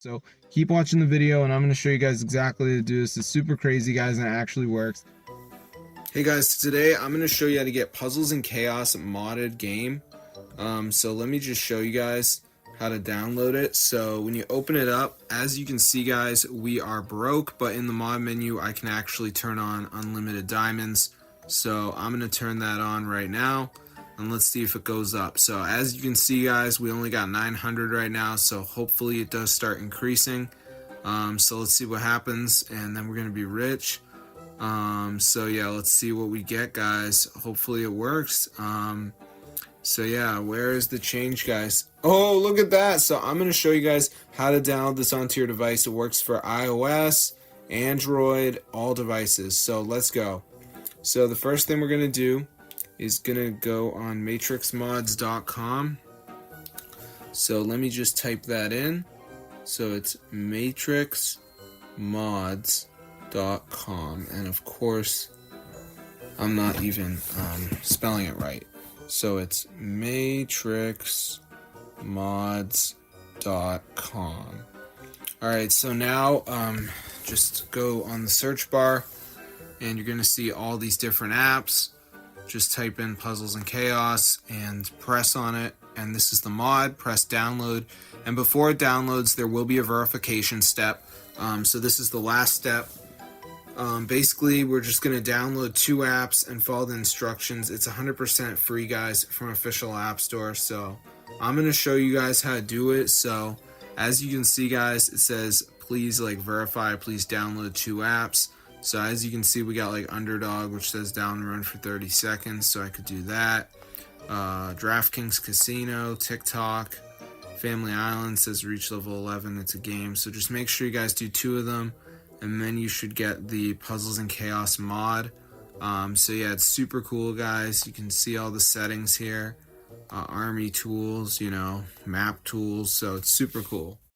So keep watching the video and I'm going to show you guys exactly how to do this. It's super crazy, guys, and it actually works. Hey guys, today I'm going to show you how to get Puzzles and Chaos modded game. So let me just show you guys how to download it. So when you open it up, as you can see, guys, we are broke, but in the mod menu I can actually turn on unlimited diamonds. So I'm going to turn that on right now. And let's see if it goes up. So as you can see, guys, we only got 900 right now, so hopefully it does start increasing. So let's see what happens, and then we're gonna be rich. So yeah, let's see what we get, guys. Hopefully it works. So yeah, where is the change, guys? Oh, look at that. So I'm gonna show you guys how to download this onto your device. It works for iOS, Android, all devices. So let's go. So the first thing we're gonna do is gonna go on matrixmods.com. So let me just type that in. So it's matrixmods.com, and of course I'm not even spelling it right. So it's matrixmods.com. Alright, so now just go on the search bar and you're gonna see all these different apps. Just type in Puzzles and Chaos and press on it, and this is the mod. Press download, and before it downloads there will be a verification step. So this is the last step. Basically we're just going to download 2 apps and follow the instructions. It's 100% free, guys, from official app store. So I'm going to show you guys how to do it. So as you can see, guys, it says please verify, please download 2 apps. So as you can see, we got Underdog, which says down run for 30 seconds, so I could do that. DraftKings Casino, TikTok, Family Island says reach level 11, it's a game. So just make sure you guys do 2 of them, and then you should get the Puzzles and Chaos mod. So yeah, it's super cool, guys. You can see all the settings here. Army tools, map tools, so it's super cool.